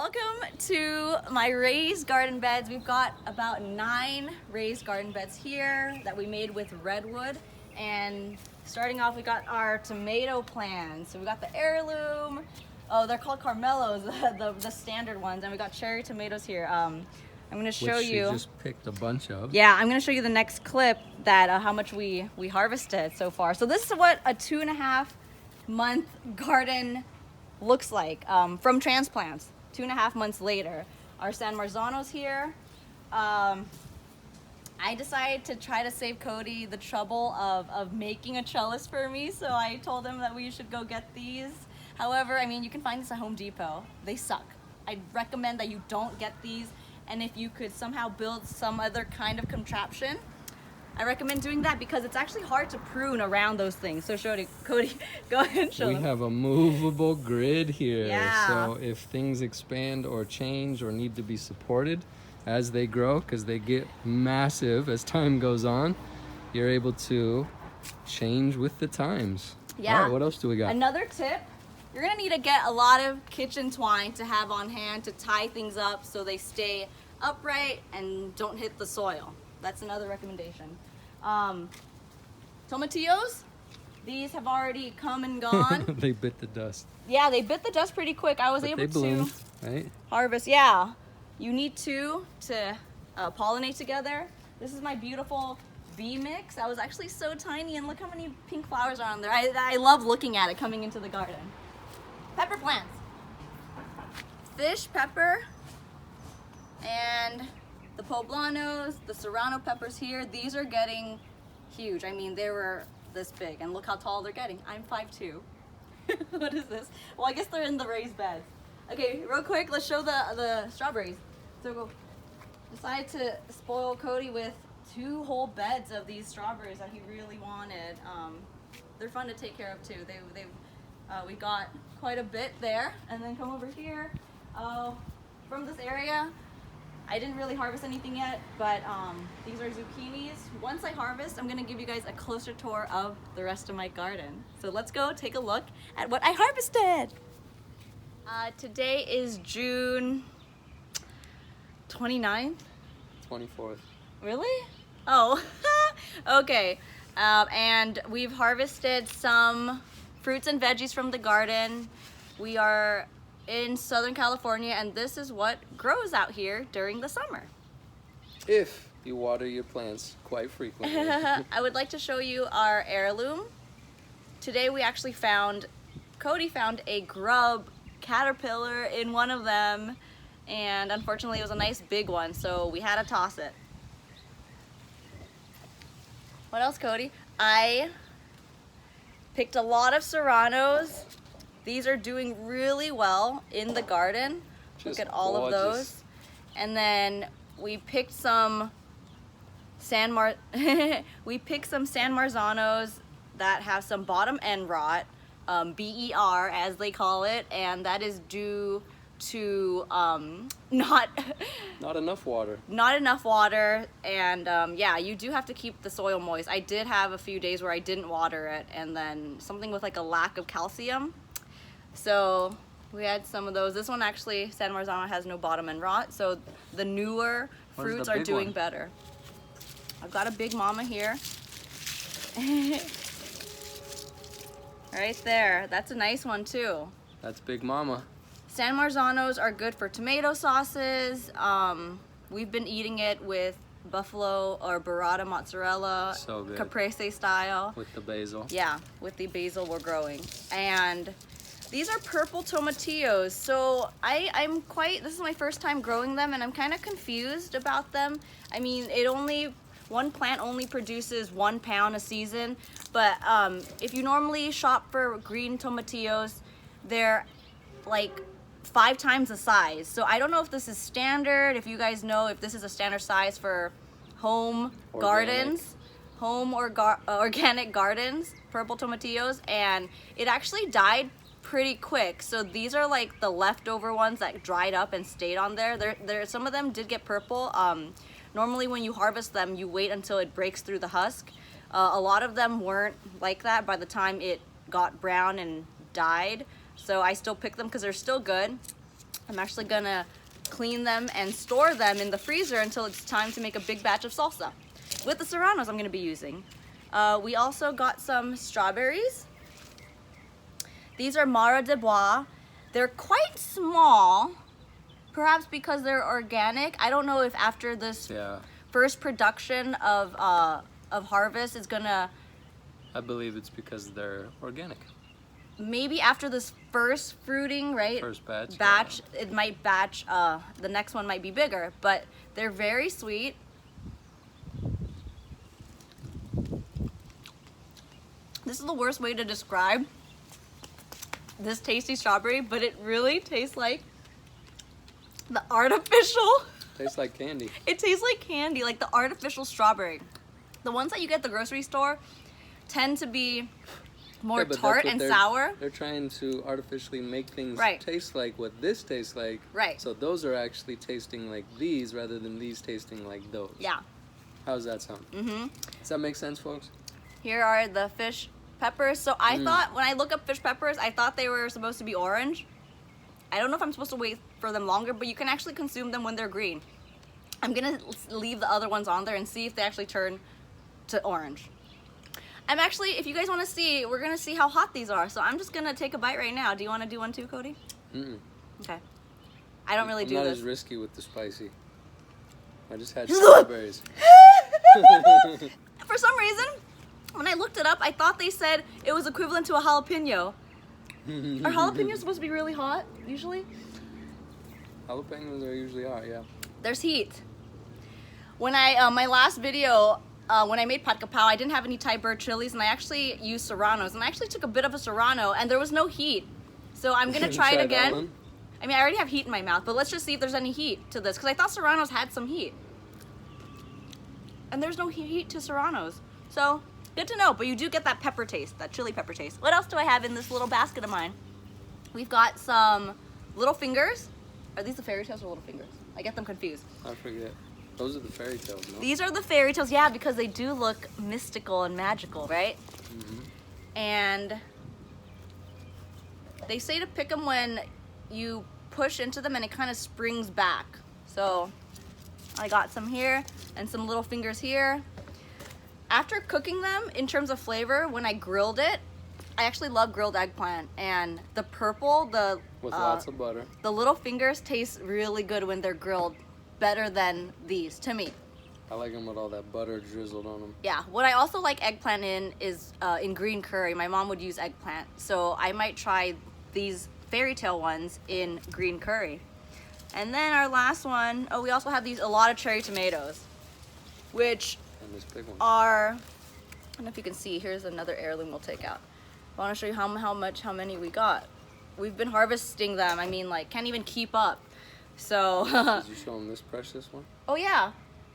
Welcome to my raised garden beds. We've got about 9 raised garden beds here that we made with redwood. And starting off, we got our tomato plants. So we got the heirloom. Oh, they're called Carmelos, the standard ones. And we got cherry tomatoes here. I'm gonna show Which you. She just picked a bunch of. Yeah, I'm gonna show you the next clip that how much we harvested so far. So this is what a 2.5 month garden looks like from transplants. 2.5 months later. Our San Marzanos here. I decided to try to save Cody the trouble of making a trellis for me, so I told him that we should go get these. However, I mean, you can find this at Home Depot. They suck. I recommend that you don't get these, and if you could somehow build some other kind of contraption, I recommend doing that because it's actually hard to prune around those things. So Cody, go ahead and show them. We have a movable grid here. Yeah. So if things expand or change or need to be supported as they grow, because they get massive as time goes on, you're able to change with the times. Yeah. All right, what else do we got? Another tip, you're gonna need to get a lot of kitchen twine to have on hand to tie things up so they stay upright and don't hit the soil. That's another recommendation. Tomatillos, these have already come and gone. They bit the dust. Yeah, they bit the dust pretty quick. I was But able they bloom, to right? harvest. Yeah, you need to pollinate together. This is my beautiful bee mix. That was actually so tiny, and look how many pink flowers are on there. I love looking at it coming into the garden. Pepper plants. Fish pepper and the poblanos, the serrano peppers here, these are getting huge. I mean, they were this big, and look how tall they're getting. I'm 5'2". What is this? Well, I guess they're in the raised beds. Okay, real quick, let's show the strawberries. So we'll decide to spoil Cody with 2 whole beds of these strawberries that he really wanted. They're fun to take care of too. We got quite a bit there, and then come over here. From this area, I didn't really harvest anything yet, but these are zucchinis. Once I harvest, I'm gonna give you guys a closer tour of the rest of my garden. So let's go take a look at what I harvested. Today is June 29th. 24th. Really? Oh, okay. And we've harvested some fruits and veggies from the garden. We are in Southern California, and this is what grows out here during the summer. If you water your plants quite frequently. I would like to show you our heirloom. Today we actually Cody found a grub caterpillar in one of them, and unfortunately it was a nice big one, so we had to toss it. What else, Cody? I picked a lot of serranos. These are doing really well in the garden. Just look at all gorgeous. of those. And then we picked some San Marzanos that have some bottom end rot, BER as they call it, and that is due to not enough water. Not enough water, and yeah, you do have to keep the soil moist. I did have a few days where I didn't water it, and then something with like a lack of calcium. So we had some of those. This one actually, San Marzano, has no bottom end rot, so the newer fruits are doing better. I've got a big mama here. Right there. That's a nice one too. That's Big Mama. San Marzanos are good for tomato sauces. We've been eating it with buffalo or burrata mozzarella, So good. caprese style. With the basil. Yeah, with the basil we're growing. And these are purple tomatillos. So this is my first time growing them, and I'm kind of confused about them. I mean, one plant only produces 1 pound a season, but if you normally shop for green tomatillos, they're like 5 times the size. So I don't know if this is standard, if you guys know if this is a standard size for home gardens, organic gardens, purple tomatillos, and it actually died pretty quick. So these are like the leftover ones that dried up and stayed on there. Some of them did get purple. Normally when you harvest them, you wait until it breaks through the husk. A lot of them weren't like that by the time it got brown and died. So I still pick them because they're still good. I'm actually gonna clean them and store them in the freezer until it's time to make a big batch of salsa with the serranos I'm gonna be using. We also got some strawberries. These are Mara de Bois. They're quite small, perhaps because they're organic. I don't know if after this first production of harvest is gonna... I believe it's because they're organic. Maybe after this first fruiting, right? First batch. It might batch, the next one might be bigger, but they're very sweet. This is the worst way to describe this tasty strawberry, but it really tastes like the artificial. Tastes like candy. It tastes like candy, like the artificial strawberry. The ones that you get at the grocery store tend to be more tart and sour. They're trying to artificially make things taste like what this tastes like. Right. So those are actually tasting like these rather than these tasting like those. Yeah. How does that sound? Mm-hmm. Does that make sense, folks? Here are the fish peppers. So I thought, when I look up fish peppers, I thought they were supposed to be orange. I don't know if I'm supposed to wait for them longer, but you can actually consume them when they're green. I'm gonna leave the other ones on there and see if they actually turn to orange. I'm actually, if you guys want to see, we're gonna see how hot these are. So I'm just gonna take a bite right now. Do you want to do one too, Cody? Okay. I don't really do this. I'm not as risky with the spicy. I just had strawberries. For some reason, when I looked it up, I thought they said it was equivalent to a jalapeno. Are jalapenos supposed to be really hot, usually? Jalapenos are usually hot, yeah. There's heat. When I, my last video, when I made pat kapow, I didn't have any Thai bird chilies, and I actually used serranos, and I actually took a bit of a serrano, and there was no heat. So I'm gonna try it again. I mean, I already have heat in my mouth, but let's just see if there's any heat to this, because I thought serranos had some heat. And there's no heat to serranos. So, good to know, but you do get that pepper taste, that chili pepper taste. What else do I have in this little basket of mine? We've got some little fingers. Are these the fairy tales or little fingers? I get them confused. I forget. Those are the fairy tales, no? These are the fairy tales, yeah, because they do look mystical and magical, right? And they say to pick them when you push into them and it kind of springs back. So I got some here and some little fingers here. After cooking them, in terms of flavor, when I grilled it, I actually love grilled eggplant, and the purple, with lots of butter. The little fingers taste really good when they're grilled, better than these, to me. I like them with all that butter drizzled on them. Yeah, what I also like eggplant in is in green curry. My mom would use eggplant, so I might try these fairy tale ones in green curry. And then our last one, we also have a lot of cherry tomatoes, which and this big one. are, I don't know if you can see, here's another heirloom we'll take out. I want to show you how many we got. We've been harvesting them. I mean, like, can't even keep up. So. Did you show them this precious one? Oh yeah,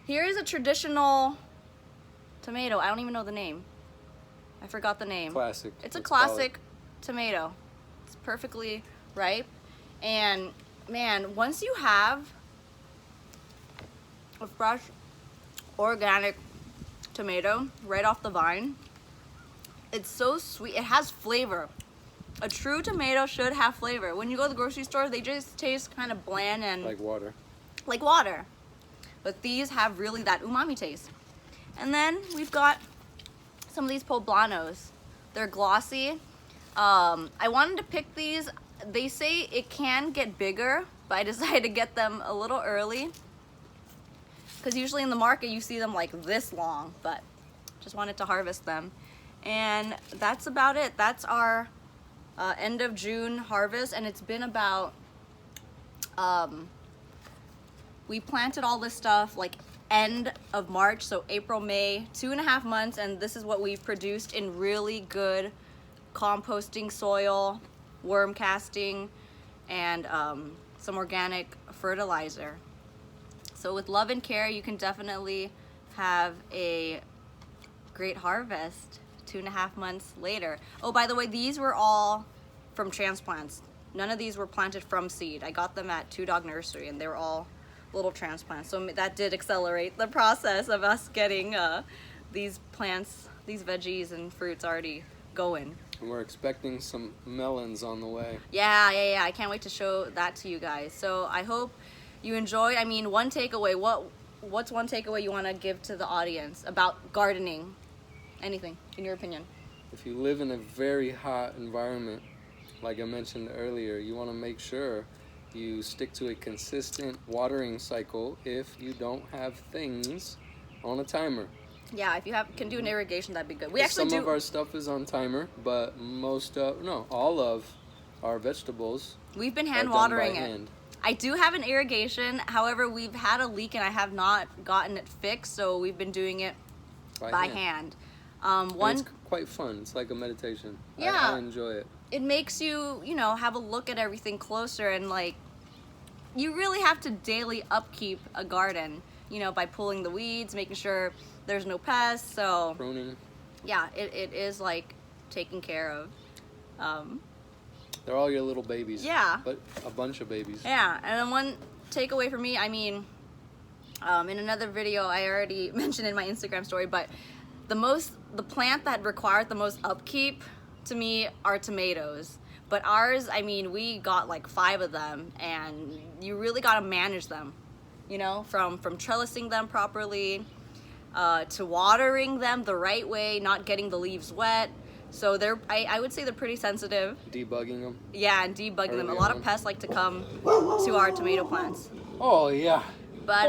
here is a traditional tomato. I don't even know the name. I forgot the name. Classic. It's a classic tomato. It's perfectly ripe, and man, once you have a fresh, organic tomato right off the vine, it's so sweet. It has flavor. A true tomato should have flavor. When you go to the grocery store, they just taste kind of bland and like water. Like water. But these have really that umami taste. And then we've got some of these poblanos. They're glossy. I wanted to pick these. They say it can get bigger, but I decided to get them a little early, because usually in the market you see them like this long, but just wanted to harvest them. And that's about it. That's our end of June harvest, and it's been about, we planted all this stuff like end of March, so April, May, 2.5 months, and this is what we produced in really good composting soil, worm casting, and some organic fertilizer. So with love and care, you can definitely have a great harvest 2.5 months later. Oh, by the way, these were all from transplants. None of these were planted from seed. I got them at Two Dog Nursery, and they were all little transplants. So that did accelerate the process of us getting these plants, these veggies and fruits already going. And we're expecting some melons on the way. Yeah. I can't wait to show that to you guys. So I hope you enjoy. I mean, one takeaway. What's one takeaway you want to give to the audience about gardening? Anything, in your opinion? If you live in a very hot environment, like I mentioned earlier, you want to make sure you stick to a consistent watering cycle if you don't have things on a timer. Yeah, if you can do an irrigation, that'd be good. We actually Some of our stuff is on timer, but all of our vegetables we've been are hand done watering by it. hand. I do have an irrigation, however, we've had a leak and I have not gotten it fixed, so we've been doing it by hand. And it's quite fun. It's like a meditation. Yeah. I enjoy it. It makes you, have a look at everything closer, and like, you really have to daily upkeep a garden, by pulling the weeds, making sure there's no pests. So Pruning. yeah, it is like taking care of. They're all your little babies. Yeah. But a bunch of babies. Yeah, and then one takeaway for me, I mean, in another video I already mentioned in my Instagram story, but the plant that requires the most upkeep to me are tomatoes. But ours, I mean, we got like 5 of them, and you really got to manage them, from trellising them properly, to watering them the right way, not getting the leaves wet. So I would say they're pretty sensitive. Debugging them. Yeah, and debugging them. A lot of pests like to come to our tomato plants. Oh yeah. But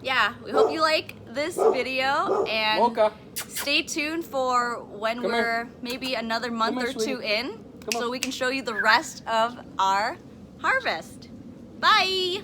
yeah, we hope you like this video, and Mocha. stay tuned for when we're maybe another month or two in, so we can show you the rest of our harvest. Bye!